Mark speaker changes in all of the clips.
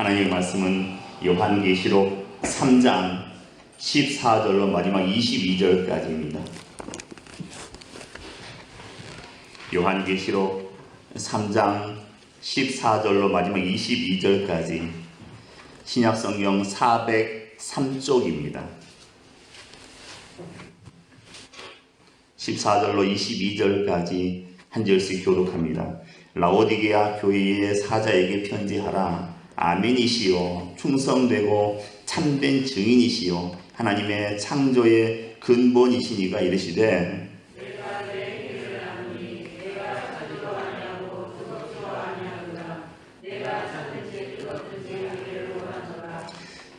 Speaker 1: 하나님의 말씀은 요한계시록 3장 14절로 마지막 22절까지입니다. 요한계시록 3장 14절로 마지막 22절까지 신약성경 403쪽입니다. 14절로 22절까지 한 절씩 교독합니다. 라오디게아 교회의 사자에게 편지하라. 아멘이시요 충성되고 참된 증인이시요 하나님의 창조의 근본이시니가 이르시되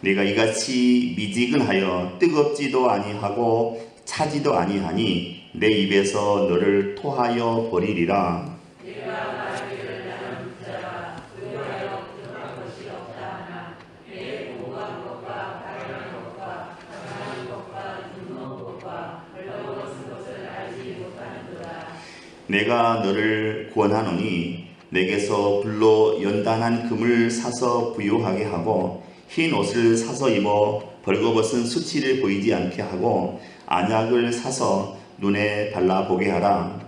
Speaker 1: 내가 이같이 미지근하여 뜨겁지도 아니하고 차지도 아니하니 내 입에서 너를 토하여 버리리라. 내가 너를 구원하노니 내게서 불로 연단한 금을 사서 부유하게 하고 흰 옷을 사서 입어 벌거벗은 수치를 보이지 않게 하고 안약을 사서 눈에 발라보게 하라.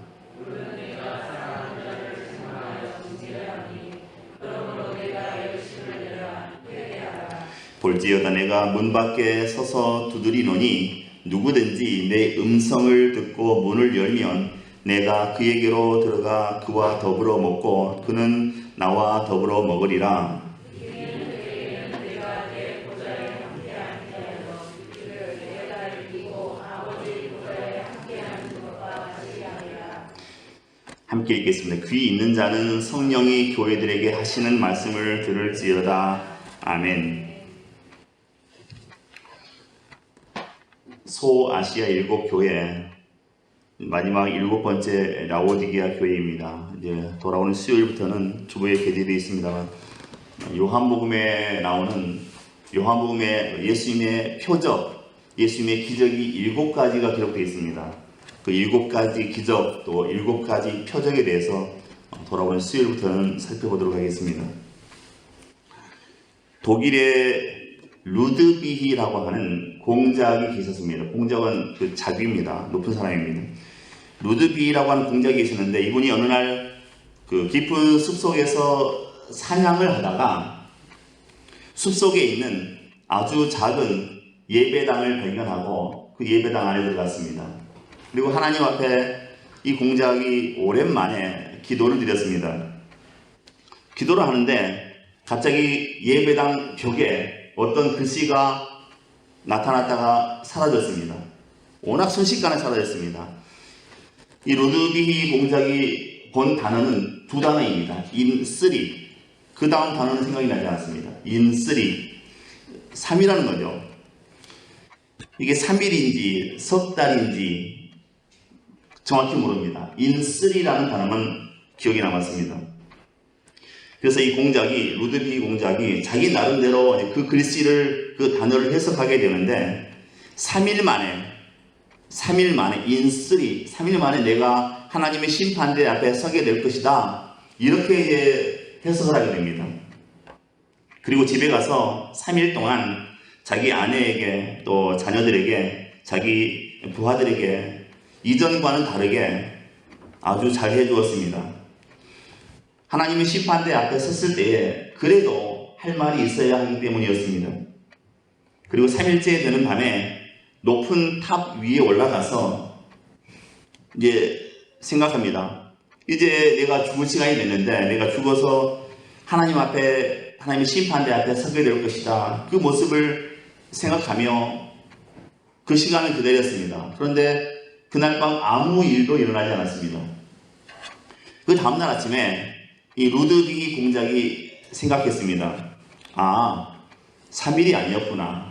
Speaker 1: 볼지어다 내가 문 밖에 서서 두드리노니 누구든지 내 음성을 듣고 문을 열면 내가 그에게로 들어가 그와 더불어 먹고 그는 나와 더불어 먹으리라. 함께 읽겠습니다. 귀 있는 자는 성령이 교회들에게 하시는 말씀을 들을지어다. 아멘. 소아시아 7교회 마지막 7번째 라오디게아 교회입니다. 이제 돌아오는 수요일부터는 주보에 게재되어 있습니다만 요한복음에 나오는 요한복음에 예수님의 표적, 예수님의 기적이 7가지가 기록되어 있습니다. 그 7가지 기적 또 7가지 표적에 대해서 돌아오는 수요일부터는 살펴보도록 하겠습니다. 독일의 루드비히라고 하는 공작이 계셨습니다. 공작은 그 자비입니다. 높은 사람입니다. 루드비히라고 하는 공작이 있었는데 이분이 어느 날 그 깊은 숲속에서 사냥을 하다가 숲속에 있는 아주 작은 예배당을 발견하고 그 예배당 안에 들어갔습니다. 그리고 하나님 앞에 이 공작이 오랜만에 기도를 드렸습니다. 기도를 하는데 갑자기 예배당 벽에 어떤 글씨가 나타났다가 사라졌습니다. 워낙 순식간에 사라졌습니다. 이 루드비히 공작이 본 단어는 2단어입니다. in3. 그 다음 단어는 생각이 나지 않았습니다. in3. 3이라는 거죠. 이게 3일인지 석 달인지 정확히 모릅니다. in3라는 단어만 기억이 남았습니다. 그래서 이 공작이, 루드비히 공작이 자기 나름대로 그 글씨를, 그 단어를 해석하게 되는데 3일 만에 in3, 3일 만에 내가 하나님의 심판대 앞에 서게 될 것이다. 이렇게 해석을 하게 됩니다. 그리고 집에 가서 3일 동안 자기 아내에게 또 자녀들에게 자기 부하들에게 이전과는 다르게 아주 잘 해주었습니다. 하나님의 심판대 앞에 섰을 때에 그래도 할 말이 있어야 하기 때문이었습니다. 그리고 3일째 되는 밤에 높은 탑 위에 올라가서 이제 생각합니다. 이제 내가 죽을 시간이 됐는데 내가 죽어서 하나님 앞에, 하나님의 심판대 앞에 서게 될 것이다. 그 모습을 생각하며 그 시간을 기다렸습니다. 그런데 그날 밤 아무 일도 일어나지 않았습니다. 그 다음날 아침에 이 루드비히 공작이 생각했습니다. 3일이 아니었구나.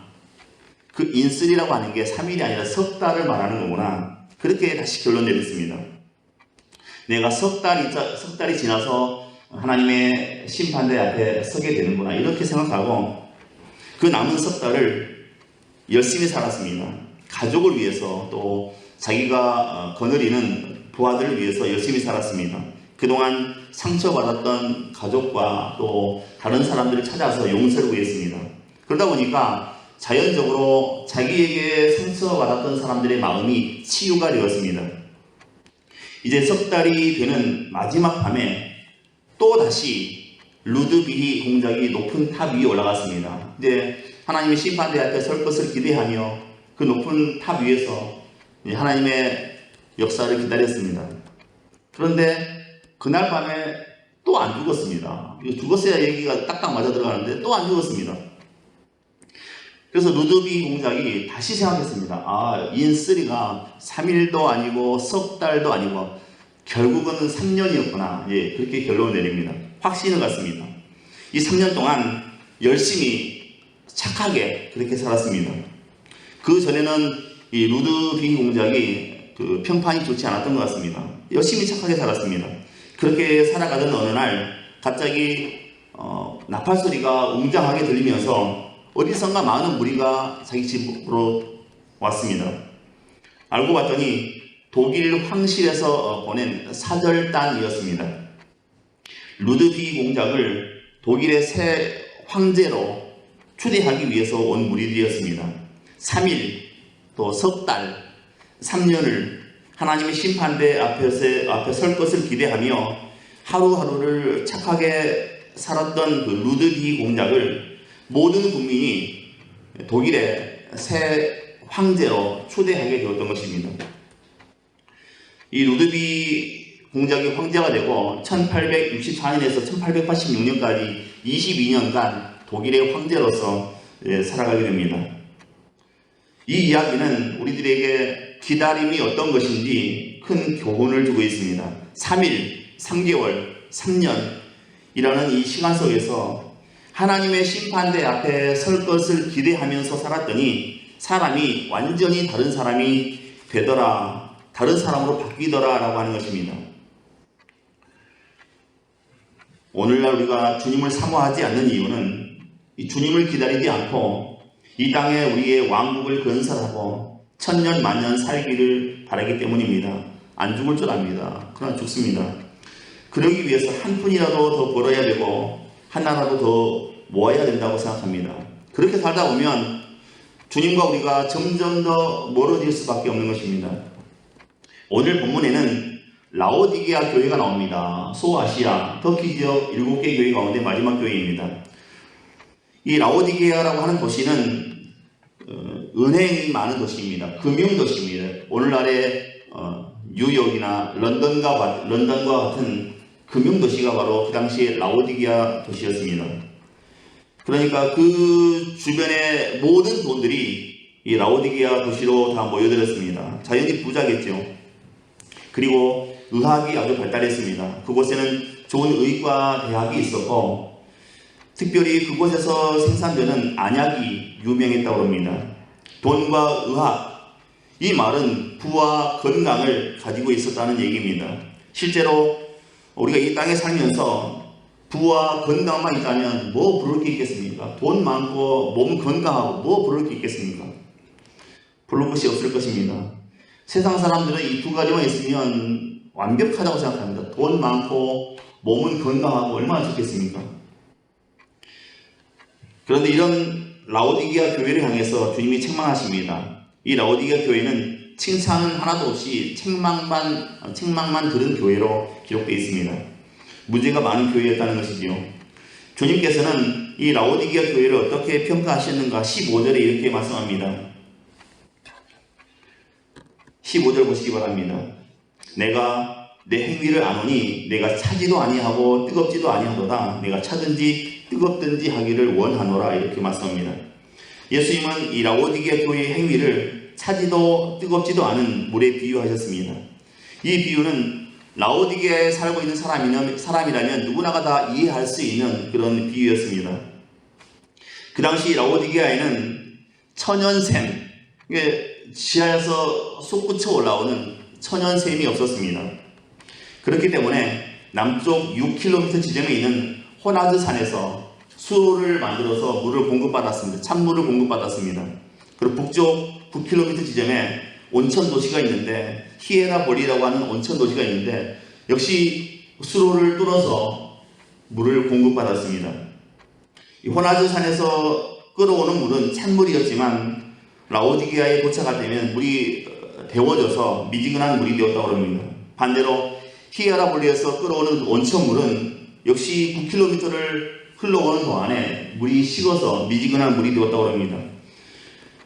Speaker 1: 그 in3라고 하는 게 3일이 아니라 석 달을 말하는 거구나. 그렇게 다시 결론 내렸습니다. 내가 석 달이 지나서 하나님의 심판대 앞에 서게 되는구나. 이렇게 생각하고 그 남은 석 달을 열심히 살았습니다. 가족을 위해서 또 자기가 거느리는 부하들을 위해서 열심히 살았습니다. 그동안 상처받았던 가족과 또 다른 사람들을 찾아서 용서를 구했습니다. 그러다 보니까 자연적으로 자기에게 상처받았던 사람들의 마음이 치유가 되었습니다. 이제 석 달이 되는 마지막 밤에 또다시 루드비히 공작이 높은 탑 위에 올라갔습니다. 이제 하나님의 심판대 앞에 설 것을 기대하며 그 높은 탑 위에서 하나님의 역사를 기다렸습니다. 그런데 그날 밤에 또 안 죽었습니다. 죽었어야 얘기가 딱딱 맞아 들어가는데 또 안 죽었습니다. 그래서 루드비히 공작이 다시 생각했습니다. 아, 인쓰리가 3일도 아니고 석 달도 아니고 결국은 3년이었구나. 예, 그렇게 결론을 내립니다. 확신을 갖습니다. 이 3년 동안 열심히 착하게 그렇게 살았습니다. 그 전에는 이 루드비히 공작이 그 평판이 좋지 않았던 것 같습니다. 열심히 착하게 살았습니다. 그렇게 살아가던 어느 날 갑자기 나팔 소리가 웅장하게 들리면서 어디선가 많은 무리가 자기 집으로 왔습니다. 알고 봤더니 독일 황실에서 보낸 사절단이었습니다. 루드비히 공작을 독일의 새 황제로 초대하기 위해서 온 무리들이었습니다. 3일, 또 석 달, 3년을 하나님의 심판대 앞에 설 것을 기대하며 하루하루를 착하게 살았던 그 루드비히 공작을 모든 국민이 독일의 새 황제로 초대하게 되었던 것입니다. 이 루드비히 공작이 황제가 되고 1864년에서 1886년까지 22년간 독일의 황제로서 살아가게 됩니다. 이 이야기는 우리들에게 기다림이 어떤 것인지 큰 교훈을 주고 있습니다. 3일, 3개월, 3년이라는 이 시간 속에서 하나님의 심판대 앞에 설 것을 기대하면서 살았더니 사람이 완전히 다른 사람이 되더라, 다른 사람으로 바뀌더라 라고 하는 것입니다. 오늘날 우리가 주님을 사모하지 않는 이유는 이 주님을 기다리지 않고 이 땅에 우리의 왕국을 건설하고 천년 만년 살기를 바라기 때문입니다. 안 죽을 줄 압니다. 그러나 죽습니다. 그러기 위해서 한 푼이라도 더 벌어야 되고 하나라도 더 모아야 된다고 생각합니다. 그렇게 살다 보면 주님과 우리가 점점 더 멀어질 수밖에 없는 것입니다. 오늘 본문에는 라오디게아 교회가 나옵니다. 소아시아, 터키 지역 7개 교회 가운데 마지막 교회입니다. 이 라오디게아라고 하는 도시는 은행이 많은 도시입니다. 금융도시입니다. 오늘날의 뉴욕이나 런던과 같은 금융도시가 바로 그 당시에 라오디게아 도시였습니다. 그러니까 그 주변의 모든 돈들이 이 라오디게아 도시로 다 모여들었습니다. 자연히 부자겠죠. 그리고 의학이 아주 발달했습니다. 그곳에는 좋은 의과 대학이 있었고 특별히 그곳에서 생산되는 안약이 유명했다고 합니다. 돈과 의학, 이 말은 부와 건강을 가지고 있었다는 얘기입니다. 실제로 우리가 이 땅에 살면서 부와 건강만 있다면 뭐 부를 게 있겠습니까? 돈 많고 몸 건강하고 뭐 부를 게 있겠습니까? 부를 것이 없을 것입니다. 세상 사람들은 이 두 가지만 있으면 완벽하다고 생각합니다. 돈 많고 몸은 건강하고 얼마나 좋겠습니까? 그런데 이런 라오디게아 교회를 향해서 주님이 책망하십니다. 이 라오디게아 교회는 칭찬은 하나도 없이 책망만 들은 교회로 기록되어 있습니다. 문제가 많은 교회였다는 것이지요. 주님께서는 이 라오디게아 교회를 어떻게 평가하셨는가 15절에 이렇게 말씀합니다. 15절 보시기 바랍니다. 내가 내 행위를 아노니 내가 차지도 아니하고 뜨겁지도 아니하도다. 내가 차든지 뜨겁든지 하기를 원하노라. 이렇게 말씀합니다. 예수님은 이 라오디게아 교회의 행위를 차지도 뜨겁지도 않은 물에 비유하셨습니다. 이 비유는 라오디게아에 살고 있는 사람이라면 누구나가 다 이해할 수 있는 그런 비유였습니다. 그 당시 라오디게아에는 천연샘, 지하에서 솟구쳐 올라오는 천연샘이 없었습니다. 그렇기 때문에 남쪽 6km 지점에 있는 호나드 산에서 수로를 만들어서 물을 공급받았습니다. 찬물을 공급받았습니다. 그리고 북쪽 9km 지점에 온천 도시가 있는데 히에라볼이라고 하는 온천 도시가 있는데 역시 수로를 뚫어서 물을 공급받았습니다. 이 호나주 산에서 끌어오는 물은 찬물이었지만 라오디게아에 도착할 때면 물이 데워져서 미지근한 물이 되었다고 합니다. 반대로 히에라볼리에서 끌어오는 온천물은 역시 9km를 흘러오는 동안에 물이 식어서 미지근한 물이 되었다고 합니다.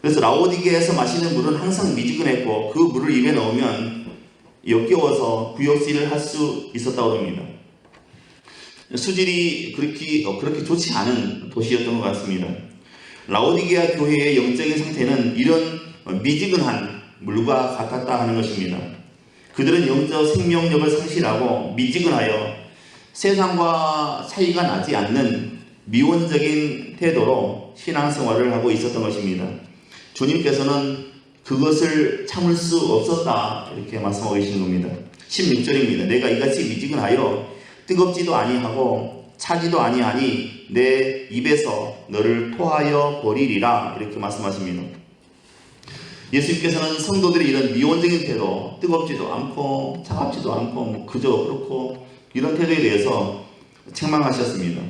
Speaker 1: 그래서 라오디게아에서 마시는 물은 항상 미지근했고 그 물을 입에 넣으면 역겨워서 구역질을 할 수 있었다고 합니다. 수질이 그렇게 좋지 않은 도시였던 것 같습니다. 라오디게아 교회의 영적인 상태는 이런 미지근한 물과 같았다 하는 것입니다. 그들은 영적 생명력을 상실하고 미지근하여 세상과 차이가 나지 않는 미온적인 태도로 신앙생활을 하고 있었던 것입니다. 주님께서는 그것을 참을 수 없었다 이렇게 말씀하고 계시는 겁니다. 16절입니다. 내가 이같이 미지근하여 뜨겁지도 아니하고 차지도 아니하니 내 입에서 너를 토하여 버리리라 이렇게 말씀하십니다. 예수님께서는 성도들이 이런 미온적인 태도, 뜨겁지도 않고 차갑지도 않고 그저 그렇고 이런 태도에 대해서 책망하셨습니다.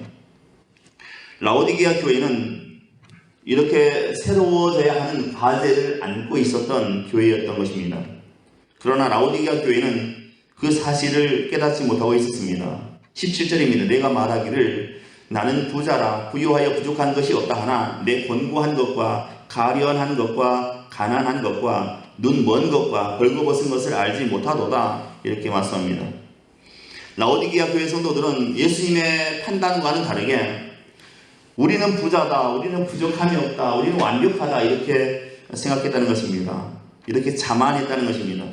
Speaker 1: 라오디게아 교회는 이렇게 새로워져야 하는 과제를 안고 있었던 교회였던 것입니다. 그러나 라오디게아 교회는 그 사실을 깨닫지 못하고 있었습니다. 17절입니다. 내가 말하기를 나는 부자라 부유하여 부족한 것이 없다 하나 내 곤고한 것과 가련한 것과 가난한 것과 눈 먼 것과 벌거벗은 것을 알지 못하도다 이렇게 말씀합니다. 라오디게아 교회 성도들은 예수님의 판단과는 다르게 우리는 부자다, 우리는 부족함이 없다, 우리는 완벽하다 이렇게 생각했다는 것입니다. 이렇게 자만했다는 것입니다.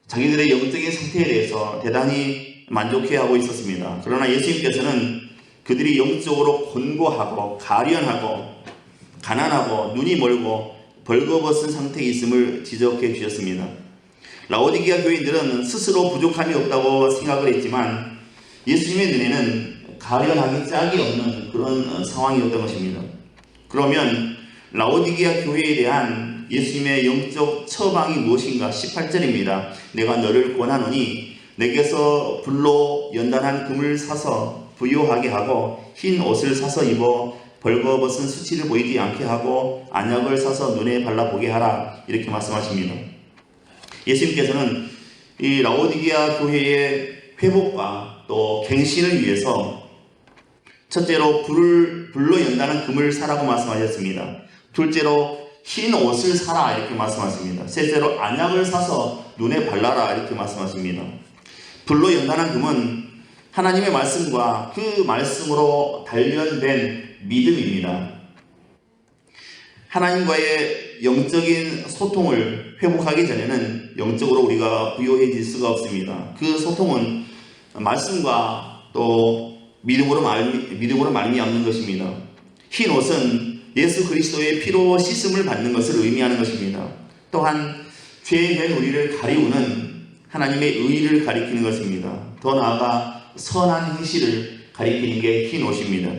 Speaker 1: 자기들의 영적인 상태에 대해서 대단히 만족해하고 있었습니다. 그러나 예수님께서는 그들이 영적으로 곤고하고 가련하고 가난하고 눈이 멀고 벌거벗은 상태에 있음을 지적해 주셨습니다. 라오디게아 교인들은 스스로 부족함이 없다고 생각을 했지만 예수님의 눈에는 가련하기 짝이 없는 그런 상황이었던 것입니다. 그러면 라오디게아 교회에 대한 예수님의 영적 처방이 무엇인가? 18절입니다. 내가 너를 권하노니 내게서 불로 연단한 금을 사서 부요하게 하고 흰 옷을 사서 입어 벌거벗은 수치를 보이지 않게 하고 안약을 사서 눈에 발라보게 하라 이렇게 말씀하십니다. 예수님께서는 이 라오디게아 교회의 회복과 또 갱신을 위해서 첫째로 불로 연다는 금을 사라고 말씀하셨습니다. 둘째로 흰 옷을 사라 이렇게 말씀하십니다. 셋째로 안약을 사서 눈에 발라라 이렇게 말씀하십니다. 불로 연다는 금은 하나님의 말씀과 그 말씀으로 단련된 믿음입니다. 하나님과의 영적인 소통을 회복하기 전에는 영적으로 우리가 부요해질 수가 없습니다. 그 소통은 말씀과 또 믿음으로 말미암는 것입니다. 흰 옷은 예수 그리스도의 피로 씻음을 받는 것을 의미하는 것입니다. 또한 죄된 우리를 가리우는 하나님의 의를 가리키는 것입니다. 더 나아가 선한 행실을 가리키는 게 흰 옷입니다.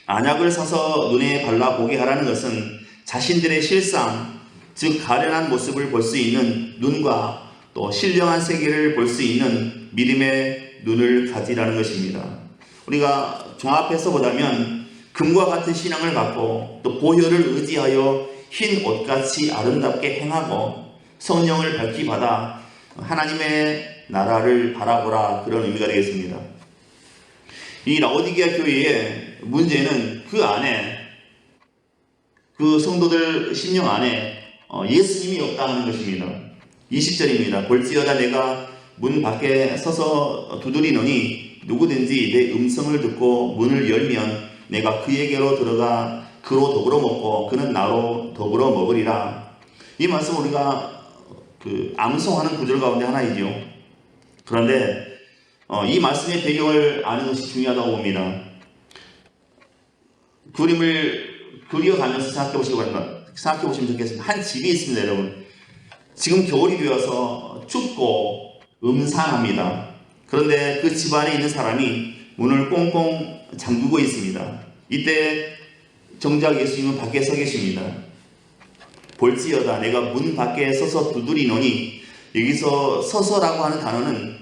Speaker 1: 안약을 사서 눈에 발라보게 하라는 것은 자신들의 실상, 즉 가련한 모습을 볼 수 있는 눈과 또 신령한 세계를 볼 수 있는 믿음의 눈을 가지라는 것입니다. 우리가 종합해서 보자면 금과 같은 신앙을 갖고 또 보혈을 의지하여 흰 옷같이 아름답게 행하고 성령을 밝히 받아 하나님의 나라를 바라보라 그런 의미가 되겠습니다. 이 라오디게아 교회의 문제는 그 안에 그 성도들 심령 안에 예수님이 없다 하는 것입니다. 20절입니다. 볼지어다 내가 문 밖에 서서 두드리노니 누구든지 내 음성을 듣고 문을 열면 내가 그에게로 들어가 그로 더불어 먹고 그는 나로 더불어 먹으리라. 이 말씀 우리가 암송하는 구절 가운데 하나이죠. 그런데 이 말씀의 배경을 아는 것이 중요하다고 봅니다. 그림을 그려가면서 생각해 보시면 좋겠습니다. 한 집이 있습니다, 여러분. 지금 겨울이 되어서 춥고 음산합니다. 그런데 그 집 안에 있는 사람이 문을 꽁꽁 잠그고 있습니다. 이때 정작 예수님은 밖에 서 계십니다. 볼지어다 내가 문 밖에 서서 두드리노니 여기서 서서라고 하는 단어는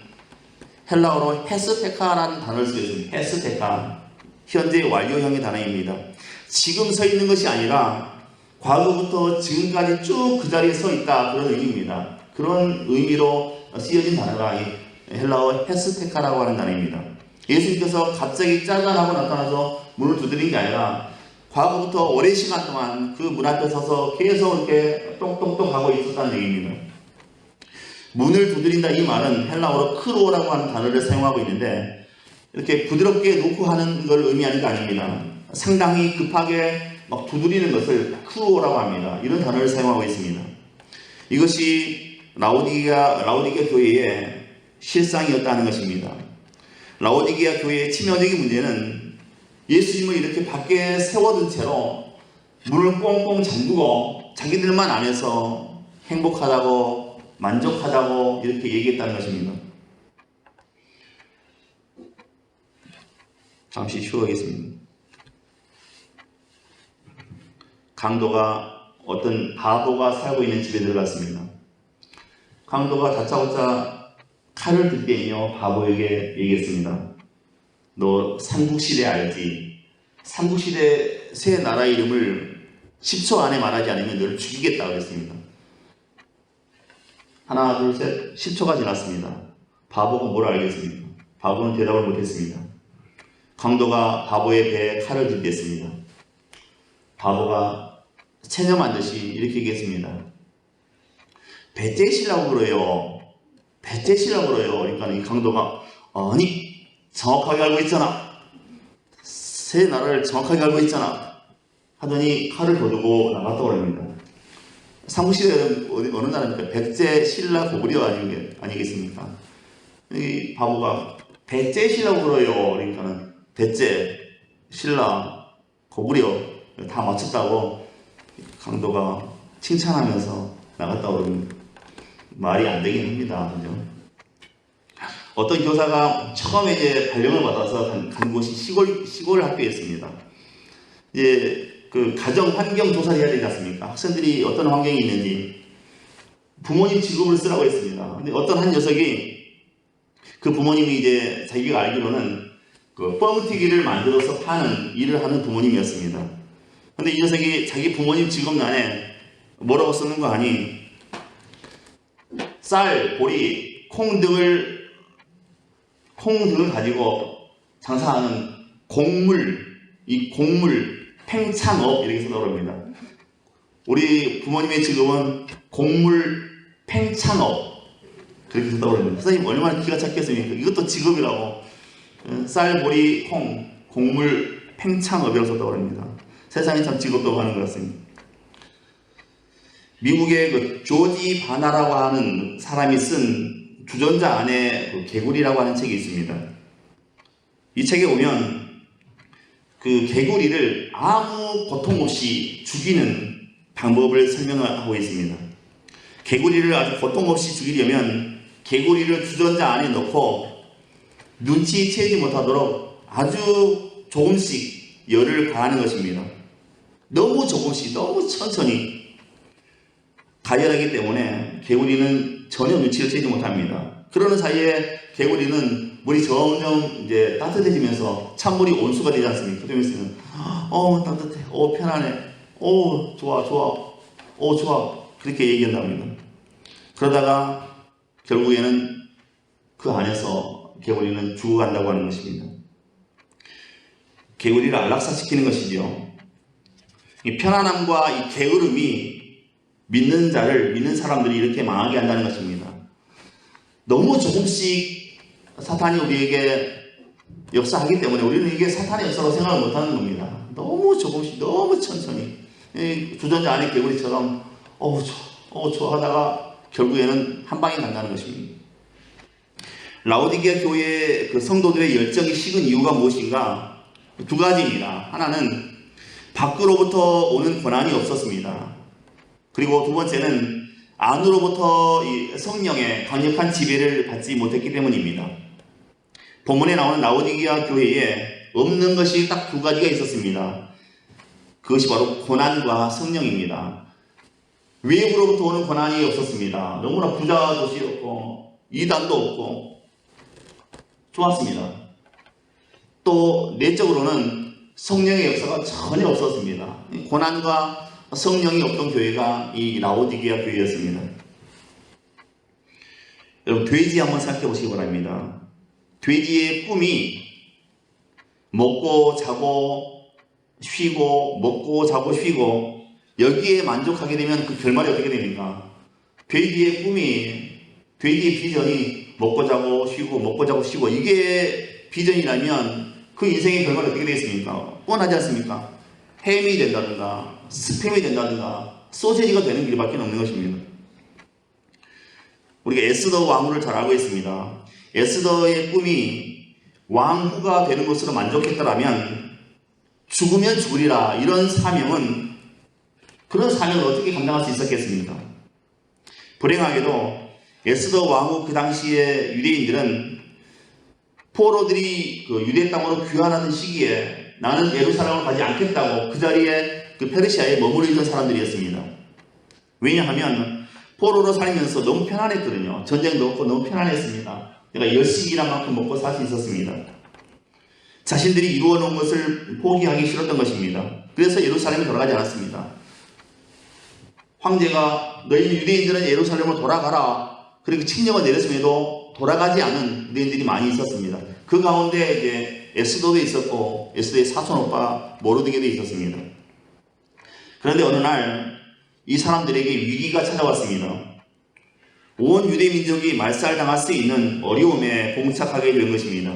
Speaker 1: 헬라어로 헤스테카라는 단어를 쓰고 있습니다. 헤스테카. 현재 완료형의 단어입니다. 지금 서 있는 것이 아니라 과거부터 지금까지 쭉 그 자리에 서 있다, 그런 의미입니다. 그런 의미로 쓰여진 단어가 이 헬라어 헤스테카라고 하는 단어입니다. 예수님께서 갑자기 짜잔하고 나타나서 문을 두드린 게 아니라 과거부터 오랜 시간 동안 그 문 앞에 서서 계속 이렇게 똑똑똑 하고 있었다는 얘기입니다. 문을 두드린다, 이 말은 헬라어로 크로라고 하는 단어를 사용하고 있는데 이렇게 부드럽게 놓고 하는 걸 의미하는 게 아닙니다. 상당히 급하게 막 두드리는 것을 크로라고 합니다. 이런 단어를 사용하고 있습니다. 이것이 라오디게아 교회의 실상이었다는 것입니다. 라오디게아 교회의 치명적인 문제는 예수님을 이렇게 밖에 세워둔 채로 문을 꽁꽁 잠그고 자기들만 안에서 행복하다고 만족하다고 이렇게 얘기했다는 것입니다. 잠시 쉬어가겠습니다. 강도가 어떤 바보가 살고 있는 집에 들어갔습니다. 강도가 다짜고짜 칼을 들 때이며 바보에게 얘기했습니다. 너 삼국시대 알지? 삼국시대 세 나라 이름을 10초 안에 말하지 않으면 너를 죽이겠다고 했습니다. 하나, 둘, 셋, 10초가 지났습니다. 바보가 뭘 알겠습니까? 바보는 대답을 못했습니다. 강도가 바보의 배에 칼을 들이댔습니다. 바보가 체념한 듯이 이렇게 얘기했습니다. 배 째시라고 그래요. 배 째시라고 그래요. 그러니까 이 강도가 아니 정확하게 알고 있잖아. 세 나라를 정확하게 알고 있잖아. 하더니 칼을 도두고 나갔다고 합니다. 삼국시대는 어느 나라입니까? 백제, 신라, 고구려 아니겠습니까? 이 바보가 배째시라고 그래요. 그러니까는 백제, 신라, 고구려 다 맞췄다고 강도가 칭찬하면서 나갔다고 그럽니다. 말이 안 되긴 합니다. 그죠? 어떤 교사가 처음에 이제 발령을 받아서 간 곳이 시골 학교였습니다. 이제 그 가정 환경 조사를 해야 되지 않습니까? 학생들이 어떤 환경이 있는지 부모님 직업을 쓰라고 했습니다. 근데 어떤 한 녀석이 그 부모님이 이제 자기가 알기로는 그 뻥튀기를 만들어서 파는 일을 하는 부모님이었습니다. 근데 이 녀석이 자기 부모님 직업란에 뭐라고 쓰는 거 아니? 쌀, 보리, 콩 등을 가지고 장사하는 이 곡물 팽창업 이렇게 쓰다고 합니다. 우리 부모님의 직업은 곡물 팽창업 그렇게 쓰다고 합니다. 선생님 얼마나 기가 찼겠습니까? 이것도 직업이라고. 쌀, 보리, 콩, 곡물 팽창업이라고 썼다고 합니다. 세상에 참 직업도 많은 것 같습니다. 미국의 그 조지 바나라고 하는 사람이 쓴 주전자 안에 그 개구리라고 하는 책이 있습니다. 이 책에 보면 그 개구리를 아무 고통 없이 죽이는 방법을 설명하고 있습니다. 개구리를 아주 고통 없이 죽이려면 개구리를 주전자 안에 넣고 눈치채지 못하도록 아주 조금씩 열을 가하는 것입니다. 너무 조금씩, 너무 천천히 가열하기 때문에 개구리는 전혀 눈치를 채지 못합니다. 그러는 사이에 개구리는 물이 점점 이제 따뜻해지면서 찬물이 온수가 되지 않습니까? 그러면서는 따뜻해, 편안해, 좋아, 그렇게 얘기한답니다. 그러다가 결국에는 그 안에서 개구리는 죽어간다고 하는 것입니다. 개구리를 안락사시키는 것이죠. 이 편안함과 이 게으름이 믿는 사람들이 이렇게 망하게 한다는 것입니다. 너무 조금씩 사탄이 우리에게 역사하기 때문에 우리는 이게 사탄의 역사로 생각을 못하는 겁니다. 너무 조금씩, 너무 천천히 주전자 안에 개구리처럼 좋아 하다가 결국에는 한 방에 간다는 것입니다. 라오디게아 교회의 그 성도들의 열정이 식은 이유가 무엇인가? 두 가지입니다. 하나는 밖으로부터 오는 권한이 없었습니다. 그리고 두 번째는 안으로부터 이 성령의 강력한 지배를 받지 못했기 때문입니다. 본문에 나오는 라오디게아 교회에 없는 것이 딱 두 가지가 있었습니다. 그것이 바로 고난과 성령입니다. 외부로부터 오는 권한이 없었습니다. 너무나 부자 도시였고 이단도 없고 좋았습니다. 또 내적으로는 성령의 역사가 전혀 없었습니다. 고난과 성령이 없던 교회가 이 라오디게아 교회였습니다. 여러분, 돼지 한번 생각해 보시기 바랍니다. 돼지의 꿈이 먹고 자고 쉬고 먹고 자고 쉬고 여기에 만족하게 되면 그 결말이 어떻게 됩니까? 돼지의 꿈이, 돼지의 비전이 먹고 자고 쉬고 먹고 자고 쉬고 이게 비전이라면 그 인생의 결말이 어떻게 되겠습니까? 뻔하지 않습니까? 햄이 된다든가 스팸이 된다든가 소세지가 되는 길밖에 없는 것입니다. 우리가 에스더 왕후를 잘 알고 있습니다. 에스더의 꿈이 왕후가 되는 것으로 만족했더라면 죽으면 죽으리라 이런 사명은, 그런 사명을 어떻게 감당할 수 있었겠습니까? 불행하게도 에스더 왕후 그 당시에 유대인들은 포로들이 그 유대 땅으로 귀환하는 시기에 나는 예루살렘을 가지 않겠다고 그 자리에 그 페르시아에 머무르 있던 사람들이었습니다. 왜냐하면 포로로 살면서 너무 편안했거든요. 전쟁도 없고 너무 편안했습니다. 내가 열심히 일한 만큼 먹고 살 수 있었습니다. 자신들이 이루어놓은 것을 포기하기 싫었던 것입니다. 그래서 예루살렘에 돌아가지 않았습니다. 황제가 너희 유대인들은 예루살렘으로 돌아가라 그렇게 칙령을 내렸음에도 돌아가지 않은 유대인들이 많이 있었습니다. 그 가운데 이제 에스더도 있었고 에스더의 사촌 오빠 모르드게도 있었습니다. 그런데 어느 날 이 사람들에게 위기가 찾아왔습니다. 온 유대 민족이 말살당할 수 있는 어려움에 봉착하게 된 것입니다.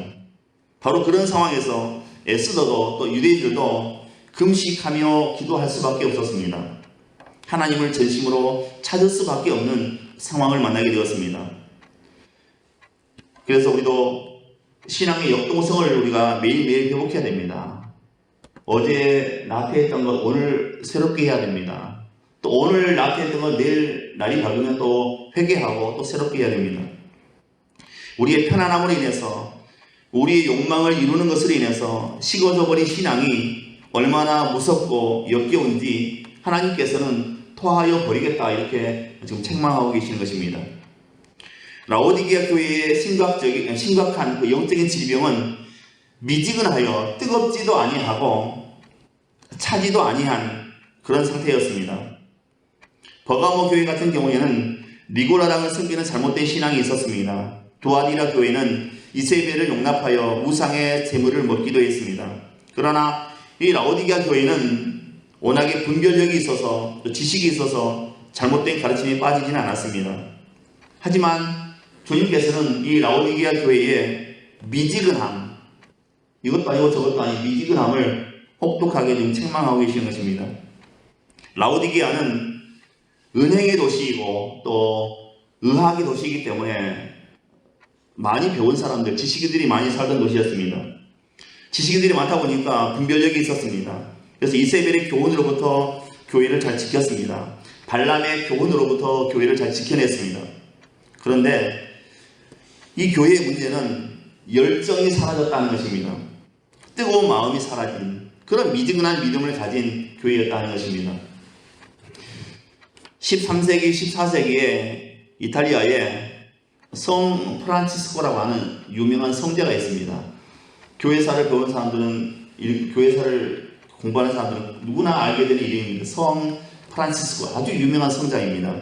Speaker 1: 바로 그런 상황에서 에스더도 또 유대인들도 금식하며 기도할 수밖에 없었습니다. 하나님을 전심으로 찾을 수밖에 없는 상황을 만나게 되었습니다. 그래서 우리도 신앙의 역동성을 우리가 매일매일 회복해야 됩니다. 어제 나태했던 것 오늘 새롭게 해야 됩니다. 또 오늘 나태했던 것 내일 날이 밝으면 또 회개하고 또 새롭게 해야 됩니다. 우리의 편안함으로 인해서, 우리의 욕망을 이루는 것으로 인해서 식어져 버린 신앙이 얼마나 무섭고 역겨운지 하나님께서는 토하여 버리겠다 이렇게 지금 책망하고 계시는 것입니다. 라오디게아 교회의 심각한 그 영적인 질병은 미지근하여 뜨겁지도 아니하고 차지도 아니한 그런 상태였습니다. 버가모 교회 같은 경우에는 니고라당을 섬기는 잘못된 신앙이 있었습니다. 두아디라 교회는 이세벨을 용납하여 우상의 제물을 먹기도 했습니다. 그러나 이 라오디게아 교회는 워낙에 분별력이 있어서 또 지식이 있어서 잘못된 가르침에 빠지지는 않았습니다. 하지만 주님께서는 이 라오디게아 교회의 미지근함, 이것도 아니고 저것도 아닌 미지근함을 혹독하게 지금 책망하고 계시는 것입니다. 라오디게아는 은행의 도시이고 또 의학의 도시이기 때문에 많이 배운 사람들, 지식인들이 많이 살던 도시였습니다. 지식인들이 많다 보니까 분별력이 있었습니다. 그래서 이세벨의 교훈으로부터 교회를 잘 지켰습니다. 발람의 교훈으로부터 교회를 잘 지켜냈습니다. 그런데 이 교회의 문제는 열정이 사라졌다는 것입니다. 뜨거운 마음이 사라진 그런 미지근한 믿음을 가진 교회였다는 것입니다. 13세기, 14세기에 이탈리아에 성 프란치스코라고 하는 유명한 성자가 있습니다. 교회사를 배운 사람들은, 교회사를 공부하는 사람들은 누구나 알게 되는 이름입니다. 성 프란치스코, 아주 유명한 성자입니다.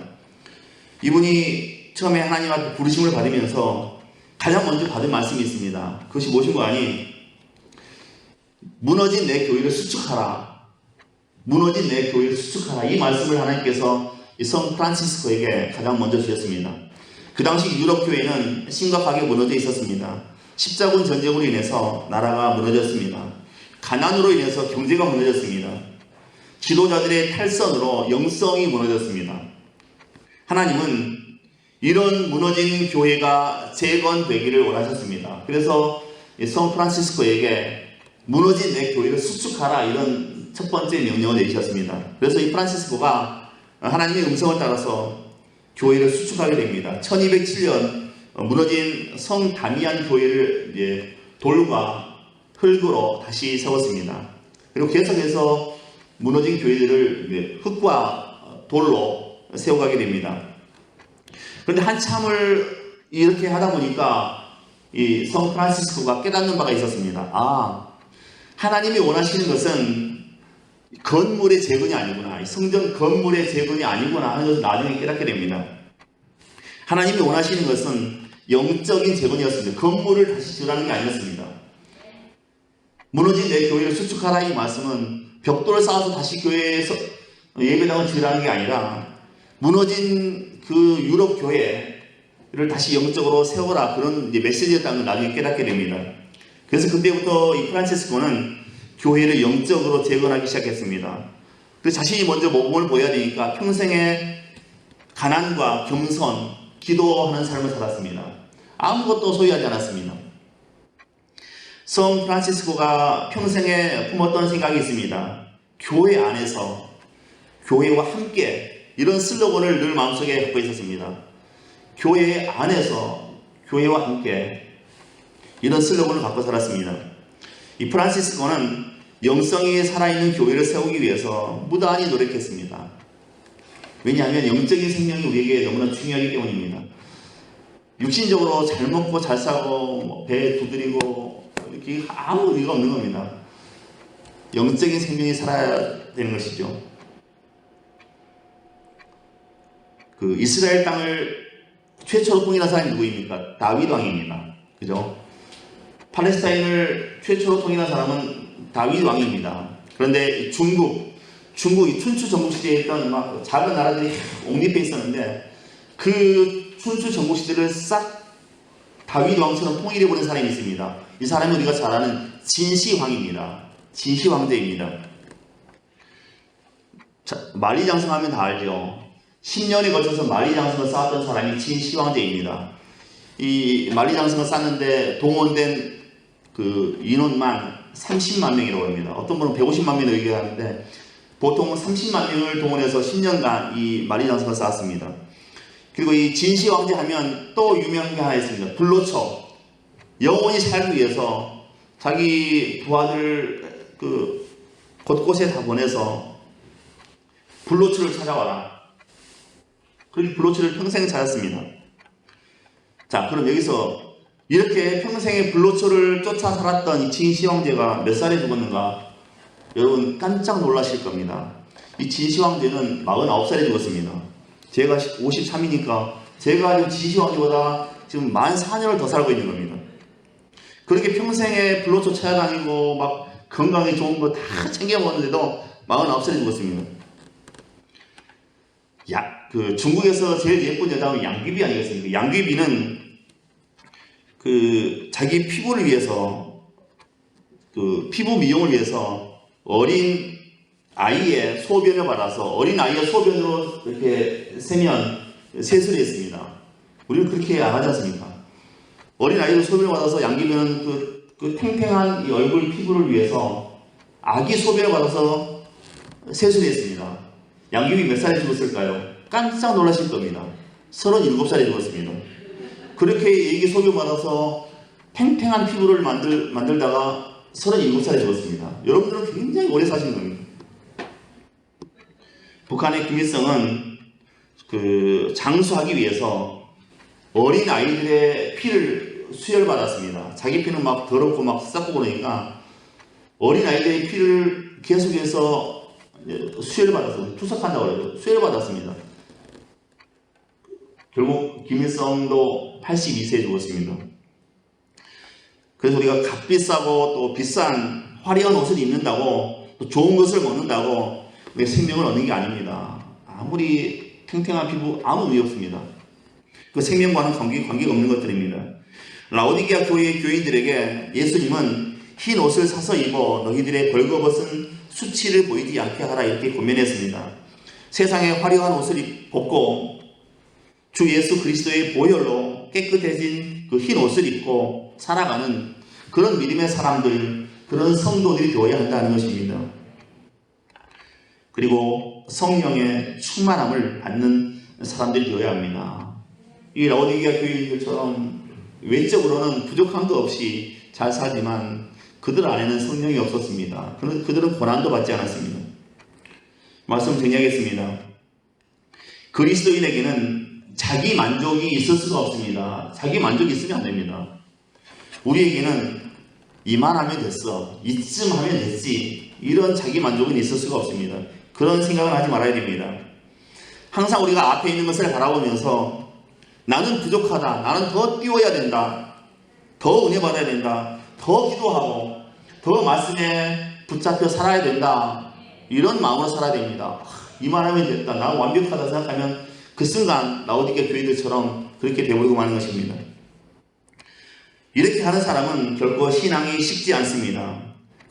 Speaker 1: 이분이 처음에 하나님 앞에 부르심을 받으면서 가장 먼저 받은 말씀이 있습니다. 그것이 무엇인가 하니, 무너진 내 교회를 수축하라. 무너진 내 교회를 수축하라. 이 말씀을 하나님께서 이 성 프란치스코에게 가장 먼저 주셨습니다. 그 당시 유럽 교회는 심각하게 무너져 있었습니다. 십자군 전쟁으로 인해서 나라가 무너졌습니다. 가난으로 인해서 경제가 무너졌습니다. 지도자들의 탈선으로 영성이 무너졌습니다. 하나님은 이런 무너진 교회가 재건되기를 원하셨습니다. 그래서 성 프란치스코에게 무너진 내 교회를 수축하라, 이런 첫 번째 명령을 내리셨습니다. 그래서 이 프란치스코가 하나님의 음성을 따라서 교회를 수축하게 됩니다. 1207년 무너진 성 다미안 교회를 이제 돌과 흙으로 다시 세웠습니다. 그리고 계속해서 무너진 교회들을 흙과 돌로 세워가게 됩니다. 그런데 한참을 이렇게 하다 보니까 이 성 프란시스코가 깨닫는 바가 있었습니다. 하나님이 원하시는 것은 건물의 재건이 아니구나, 성전 건물의 재건이 아니구나 하는 것을 나중에 깨닫게 됩니다. 하나님이 원하시는 것은 영적인 재건이었습니다. 건물을 다시 지으라는 게 아니었습니다. 무너진 내 교회를 수축하라, 이 말씀은 벽돌을 쌓아서 다시 교회에서 예배당을 지으라는 게 아니라 무너진 그 유럽 교회를 다시 영적으로 세워라, 그런 메시지였다는 걸 나중에 깨닫게 됩니다. 그래서 그때부터 이 프란체스코는 교회를 영적으로 재건하기 시작했습니다. 그래서 자신이 먼저 모범을 보여야 되니까 평생에 가난과 겸손, 기도하는 삶을 살았습니다. 아무것도 소유하지 않았습니다. 성 프란시스코가 평생에 품었던 생각이 있습니다. 교회 안에서 교회와 함께, 이런 슬로건을 늘 마음속에 갖고 있었습니다. 교회 안에서 교회와 함께, 이런 슬로건을 갖고 살았습니다. 이 프란시스코는 영성이 살아있는 교회를 세우기 위해서 무단히 노력했습니다. 왜냐하면 영적인 생명이 우리에게 너무나 중요하기 때문입니다. 육신적으로 잘 먹고 잘 사고 배 두드리고 이렇게 아무 의미가 없는 겁니다. 영적인 생명이 살아야 되는 것이죠. 그 이스라엘 땅을 최초로 통일한 사람이 누구입니까? 다윗 왕입니다. 그죠? 팔레스타인을 최초로 통일한 사람은 다윗 왕입니다. 그런데 중국이 춘추 전국 시대에 있던 막 작은 나라들이 옹립해 있었는데, 그 춘추 전국 시대를 싹 다윗 왕처럼 통일해버린 사람이 있습니다. 이 사람은 우리가 잘 아는 진시황입니다. 진시황제입니다. 만리장성하면 다 알죠. 10년에 걸쳐서 만리장성을 쌓았던 사람이 진시황제입니다. 이 만리장성을 쌓는데 동원된 그 인원만 30만 명이라고 합니다. 어떤 분은 150만 명을 얘기하는데 보통은 30만 명을 동원해서 10년간 이 만리장성을 쌓았습니다. 그리고 이 진시황제 하면 또 유명한 게 하나 있습니다. 불로초. 영원히 살기 위해서 자기 부하들 그 곳곳에 다 보내서 불로초를 찾아와라. 그리고 불로초를 평생 찾았습니다. 자, 그럼 여기서 이렇게 평생에 불로초를 쫓아 살았던 이 진시황제가 몇 살에 죽었는가? 여러분 깜짝 놀라실 겁니다. 이 진시황제는 49살에 죽었습니다. 제가 53이니까 제가 지금 진시황제보다 지금 14년을 더 살고 있는 겁니다. 그렇게 평생에 불로초 찾아다니고 막 건강에 좋은 거 다 챙겨 먹었는데도 49살에 죽었습니다. 그 중국에서 제일 예쁜 여자는 양귀비 아니겠습니까? 양귀비는 그 자기 피부를 위해서, 그 피부 미용을 위해서 어린 아이의 소변을 받아서 어린 아이의 소변으로 이렇게 세수를 했습니다. 우리는 그렇게 안 하지 않습니까? 어린 아이의 소변을 받아서 양귀비는 그 탱탱한 이 얼굴 피부를 위해서 아기 소변을 받아서 세수를 했습니다. 양귀비 몇 살에 죽었을까요? 깜짝 놀라실 겁니다. 37살에 죽었습니다. 그렇게 애기 소변 받아서 탱탱한 피부를 만들다가 37살에 죽었습니다. 여러분들은 굉장히 오래 사신 겁니다. 북한의 김일성은 그 장수하기 위해서 어린 아이들의 피를 수혈받았습니다. 자기 피는 막 더럽고 막 썩고 그러니까 어린 아이들의 피를 계속해서 수혈받았어요. 투석한다고 그러죠. 수혈받았습니다. 결국 김일성도 82세에 죽었습니다. 그래서 우리가 값비싸고 또 비싼 화려한 옷을 입는다고 또 좋은 것을 먹는다고 우리 생명을 얻는 게 아닙니다. 아무리 탱탱한 피부 아무 의미 없습니다. 그 생명과는 관계가 없는 것들입니다. 라오디게아 교회의 교인들에게 예수님은 흰 옷을 사서 입어 너희들의 벌거벗은 수치를 보이지 않게 하라, 이렇게 권면했습니다. 세상에 화려한 옷을 벗고 주 예수 그리스도의 보혈로 깨끗해진 그 흰 옷을 입고 살아가는 그런 믿음의 사람들, 그런 성도들이 되어야 한다는 것입니다. 그리고 성령의 충만함을 받는 사람들이 되어야 합니다. 이 라오디게아 교인들처럼 외적으로는 부족한 것 없이 잘 살지만 그들 안에는 성령이 없었습니다. 그들은 고난도 받지 않았습니다. 말씀 정리하겠습니다. 그리스도인에게는 자기 만족이 있을 수가 없습니다. 자기 만족이 있으면 안 됩니다. 우리에게는 이만하면 됐어, 이쯤 하면 됐지, 이런 자기 만족은 있을 수가 없습니다. 그런 생각을 하지 말아야 됩니다. 항상 우리가 앞에 있는 것을 바라보면서 나는 부족하다, 나는 더 뛰어야 된다, 더 은혜 받아야 된다, 더 기도하고 더 말씀에 붙잡혀 살아야 된다, 이런 마음으로 살아야 됩니다. 이만하면 됐다, 나 완벽하다 생각하면 그 순간 라오디게 교인들처럼 그렇게 되어버리고 마는 것입니다. 이렇게 하는 사람은 결코 신앙이 식지 않습니다.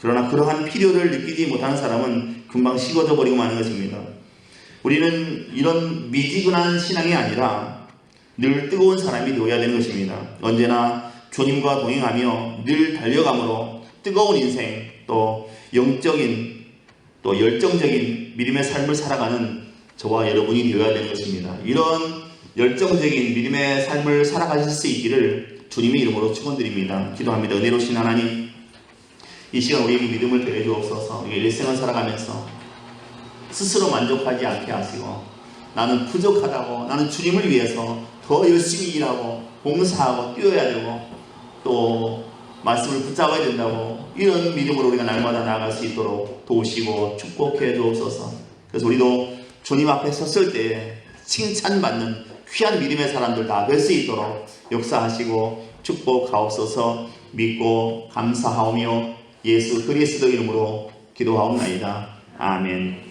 Speaker 1: 그러나 그러한 필요를 느끼지 못하는 사람은 금방 식어져 버리고 마는 것입니다. 우리는 이런 미지근한 신앙이 아니라 늘 뜨거운 사람이 되어야 되는 것입니다. 언제나 주님과 동행하며 늘 달려감으로 뜨거운 인생, 또 영적인, 또 열정적인 믿음의 삶을 살아가는 저와 여러분이 되어야 되는 것입니다. 이런 열정적인 믿음의 삶을 살아가실 수 있기를 주님의 이름으로 축원드립니다. 기도합니다. 은혜로우신 하나님, 이 시간 우리에게 믿음을 더해 주옵소서. 일생을 살아가면서 스스로 만족하지 않게 하시고, 나는 부족하다고, 나는 주님을 위해서 더 열심히 일하고 봉사하고 뛰어야 되고 또 말씀을 붙잡아야 된다고, 이런 믿음으로 우리가 날마다 나아갈 수 있도록 도우시고 축복해 주옵소서. 그래서 우리도 주님 앞에 섰을 때 칭찬받는 귀한 믿음의 사람들 다 될 수 있도록 역사하시고 축복하옵소서. 믿고 감사하오며 예수 그리스도 이름으로 기도하옵나이다. 아멘.